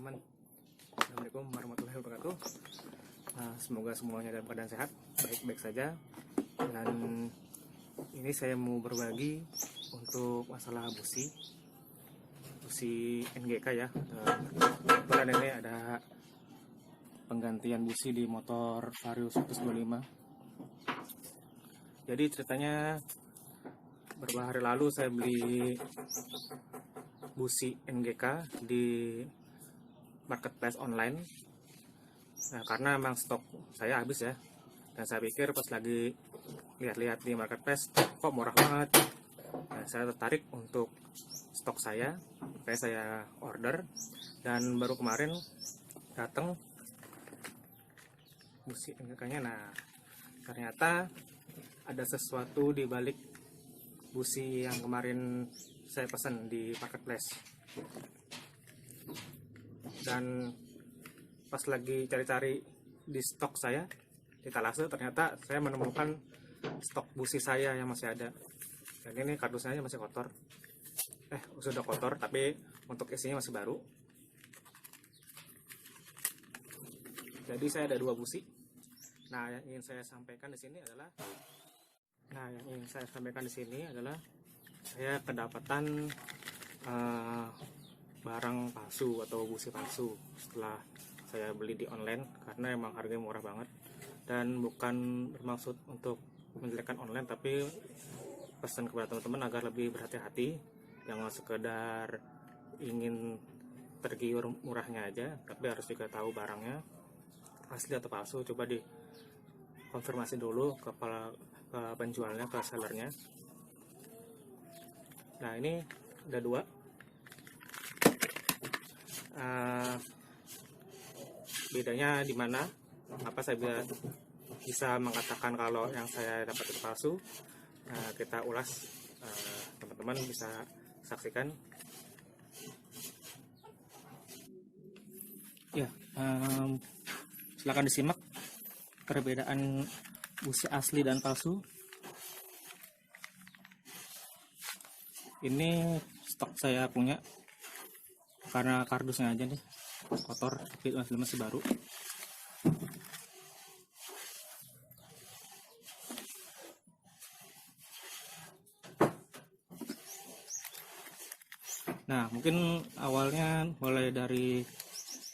teman-teman. Assalamualaikum warahmatullahi wabarakatuh. Semoga semuanya dalam keadaan sehat, baik-baik saja. Dan ini saya mau berbagi untuk masalah busi NGK ya. Kebetulan ini ada penggantian busi di motor Vario 125. Jadi ceritanya beberapa hari lalu saya beli busi NGK di marketplace online. Nah, karena memang stok saya habis ya, dan saya pikir pas lagi lihat-lihat di marketplace kok murah banget. Nah, saya tertarik untuk stok saya, makanya saya order, dan baru kemarin datang busi NGK-nya. Nah, ternyata ada sesuatu di balik busi yang kemarin saya pesan di marketplace. Dan pas lagi cari-cari di stok saya di Talase, ternyata saya menemukan stok busi saya yang masih ada. Dan ini kardusnya masih kotor. Sudah kotor, tapi untuk isinya masih baru. Jadi saya ada 2 busi. Nah, yang ingin saya sampaikan di sini adalah saya kedapatan barang palsu atau busi palsu setelah saya beli di online, karena emang harganya murah banget. Dan bukan bermaksud untuk menjelekkan online, tapi pesan kepada teman-teman agar lebih berhati-hati, jangan sekedar ingin tergiur murahnya aja, tapi harus juga tahu barangnya asli atau palsu. Coba dikonfirmasi dulu ke penjualnya, ke sellernya. Nah, ini ada 2. Bedanya di mana? Apa saya bisa mengatakan kalau yang saya dapat itu palsu? Kita ulas, teman-teman bisa saksikan. Ya, silakan disimak perbedaan busi asli dan palsu. Ini stok saya punya, karena kardusnya aja nih kotor, tapi masih baru. Nah, mungkin awalnya mulai dari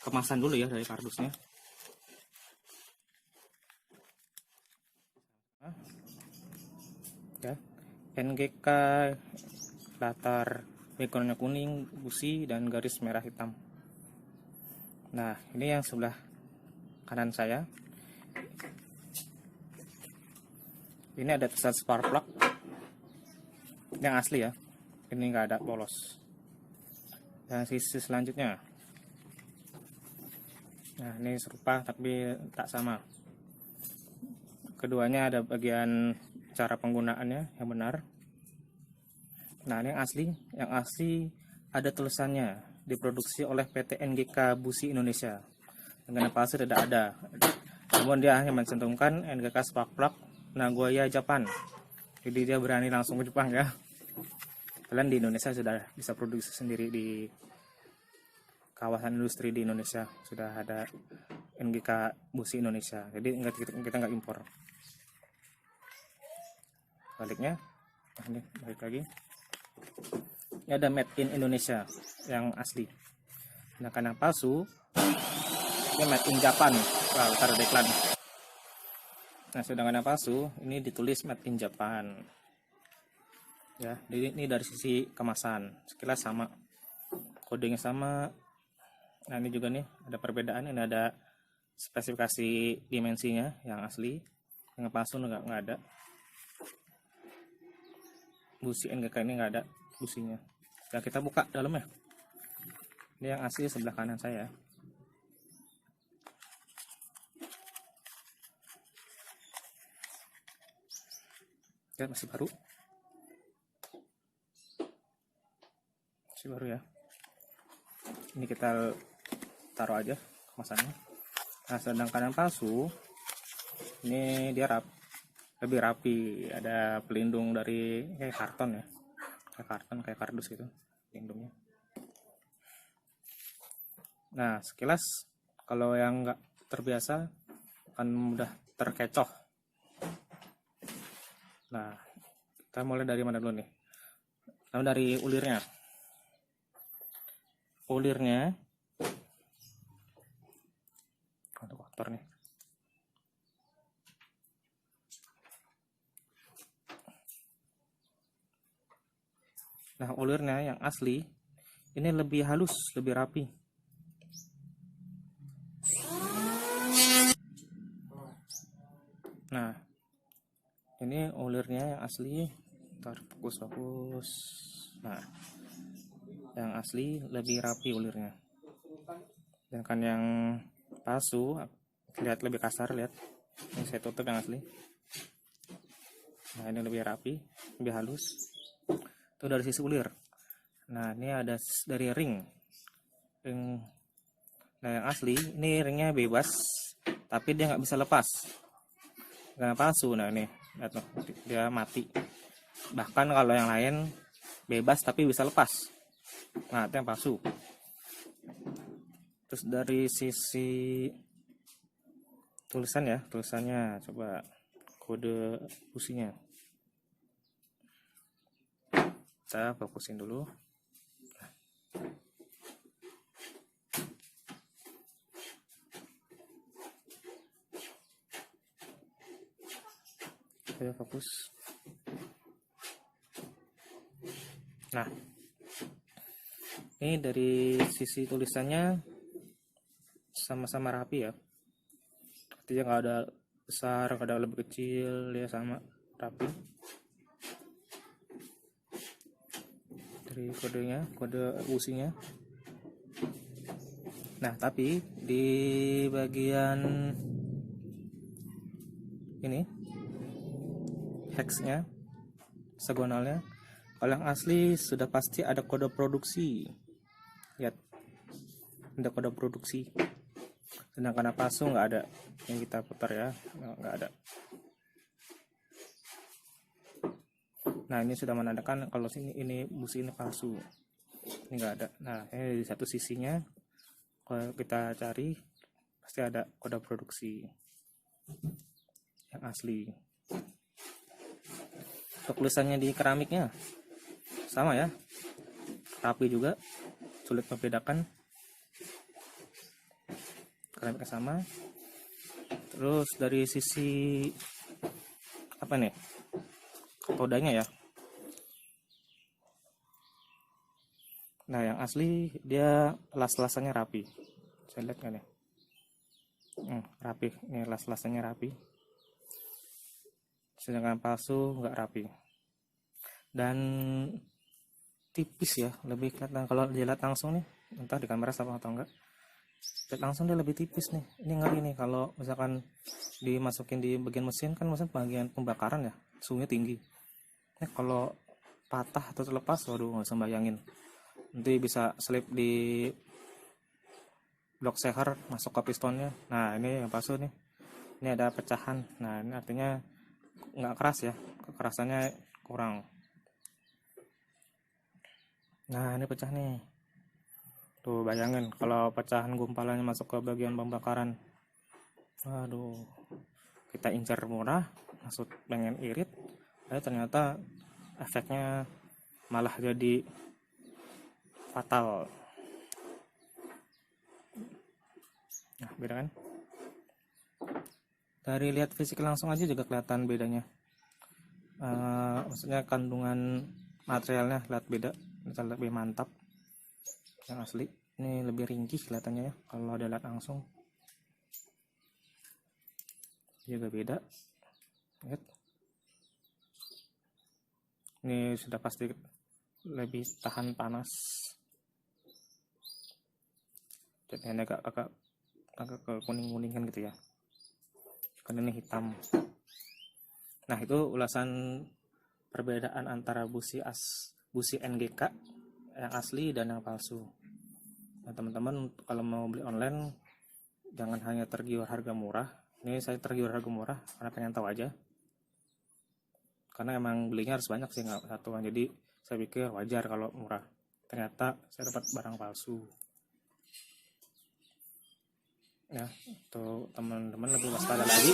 kemasan dulu ya, dari kardusnya. Ya, NGK latar backgroundnya kuning, busi, dan garis merah hitam. Nah, ini yang sebelah kanan saya. Ini ada tulisan spark plug yang asli ya, ini nggak ada polos. Dan sisi selanjutnya, nah ini serupa tapi tak sama. Keduanya ada bagian cara penggunaannya yang benar. Nah, ini yang asli ada tulisannya diproduksi oleh PT NGK Busi Indonesia. Dengan palsu tidak ada. Namun dia hanya mencantumkan NGK Spark Plug Nagoya Japan. Jadi dia berani langsung ke Jepang ya. Kalian di Indonesia sudah bisa produksi sendiri di kawasan industri di Indonesia. Sudah ada NGK Busi Indonesia. Jadi kita nggak impor. Baliknya, ini balik lagi. Ini ada made in Indonesia yang asli. Nah, karena palsu, ini made in Japan. Taruh di iklan. Nah, sedangkan yang palsu, ini ditulis made in Japan. Ya, jadi ini dari sisi kemasan, sekilas sama, kodenya sama. Nah, ini juga nih ada perbedaan. Ini ada spesifikasi dimensinya yang asli, yang palsu nggak ada. Busi NGK ini nggak ada businya. Ya, kita buka dalamnya. Ini yang asli sebelah kanan saya. Ya, masih baru ya. Ini kita taruh aja kemasannya. Nah, sedangkan yang palsu ini dia lebih rapi, ada pelindung dari kayak karton ya, kayak kardus gitu pelindungnya. Nah, sekilas kalau yang nggak terbiasa akan mudah terkecoh. Nah, kita mulai dari mana dulu nih? Nah, dari ulirnya. Ulirnya, untuk kotor nih. Nah, ulirnya yang asli ini lebih halus, lebih rapi. Nah, ini ulirnya yang asli. Ntar fokus. Nah, yang asli lebih rapi ulirnya. Sedangkan yang palsu lihat lebih kasar, lihat. Ini saya tutup yang asli. Nah, ini lebih rapi, lebih halus. Itu dari sisi ulir. Nah, ini ada dari ring. Nah, yang asli ini ringnya bebas, tapi dia nggak bisa lepas. Nah, palsu. Nah, ini lihat tuh, dia mati. Bahkan kalau yang lain bebas tapi bisa lepas. Nah, itu yang palsu. Terus dari sisi tulisan ya, tulisannya coba kode businya. Saya fokusin dulu. Saya fokus. Nah, ini dari sisi tulisannya sama-sama rapi ya. Artinya nggak ada besar, nggak ada lebih kecil, dia sama rapi. Dari kodenya, kode businya. Nah, tapi di bagian ini hexnya, hexagonalnya, kalau yang asli sudah pasti ada kode produksi. Lihat, ada kode produksi. Sedangkan palsu nggak ada. Yang kita putar ya, nggak ada. Nah, ini sudah menandakan kalau ini busi ini palsu. Ini nggak ada. Nah, ini di satu sisinya kalau kita cari pasti ada kode produksi yang asli. Tulisannya di keramiknya sama ya, rapi juga, sulit membedakan. Keramiknya sama. Terus dari sisi apa nih, katodanya ya. Nah, yang asli dia las-lasannya rapi. Saya lihat nggak nih? Rapi. Ini las-lasannya rapi. Sedangkan palsu nggak rapi. Dan tipis ya, lebih kelihatan kalau dilihat langsung nih. Entah di kamera sama atau enggak. Lihat langsung dia lebih tipis nih. Ini ngeri nih kalau misalkan dimasukin di bagian mesin, kan mesin bagian pembakaran ya, suhunya tinggi. Ini kalau patah atau terlepas, waduh nggak usah bayangin. Nanti bisa slip di blok seher, masuk ke pistonnya. Nah, ini yang palsu nih. Ini ada pecahan. Nah, ini artinya nggak keras ya, kekerasannya kurang. Nah, ini pecah nih. Tuh, bayangin kalau pecahan gumpalannya masuk ke bagian pembakaran. Aduh, kita incar murah, maksud pengen irit, ternyata efeknya malah jadi fatal. Nah, beda kan? Dari lihat fisik langsung aja juga kelihatan bedanya. Maksudnya kandungan materialnya lihat beda, misalnya lebih mantap. Yang asli ini lebih ringkih kelihatannya ya, kalau ada lihat langsung juga beda. Lihat, ini sudah pasti lebih tahan panas. Dan ini agak ke kuning-kuningan gitu ya, kan ini hitam. Nah, itu ulasan perbedaan antara busi NGK yang asli dan yang palsu. Nah, teman-teman kalau mau beli online jangan hanya tergiur harga murah. Ini saya tergiur harga murah karena pengen tahu aja. Karena emang belinya harus banyak sih, nggak satuan. Jadi saya pikir wajar kalau murah. Ternyata saya dapat barang palsu. ya, untuk teman-teman lebih waspada lagi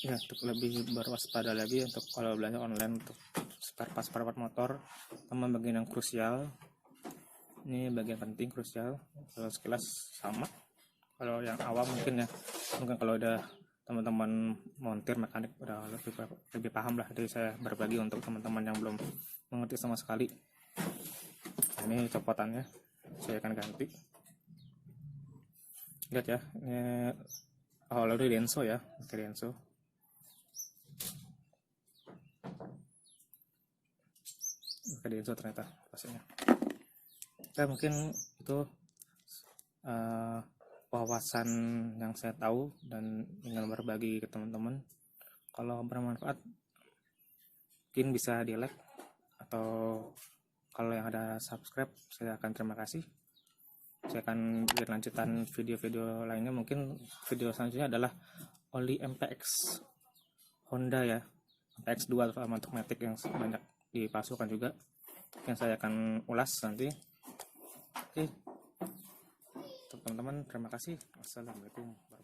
ya, untuk lebih berwaspada lagi untuk kalau belanja online untuk spare part motor, sama bagian yang krusial. Ini bagian penting krusial. Kalau sekilas sama, kalau yang awam mungkin kalau udah teman-teman montir mekanik udah lebih paham lah. Jadi saya berbagi untuk teman-teman yang belum mengerti sama sekali. Nah, ini copotannya saya akan ganti. Lihat ya, ini lalu Denso ya, pakai Denso. Pakai Denso ternyata pasnya. Ya mungkin itu wawasan yang saya tahu dan ingin berbagi ke teman-teman. Kalau bermanfaat mungkin bisa di like, atau kalau yang ada subscribe saya akan terima kasih. Saya akan bikin lanjutan video-video lainnya. Mungkin video selanjutnya adalah oli MPX Honda ya, MPX 2 untuk Matic yang banyak dipalsukan juga, yang saya akan ulas nanti. Oke, teman-teman, terima kasih. Wassalamualaikum.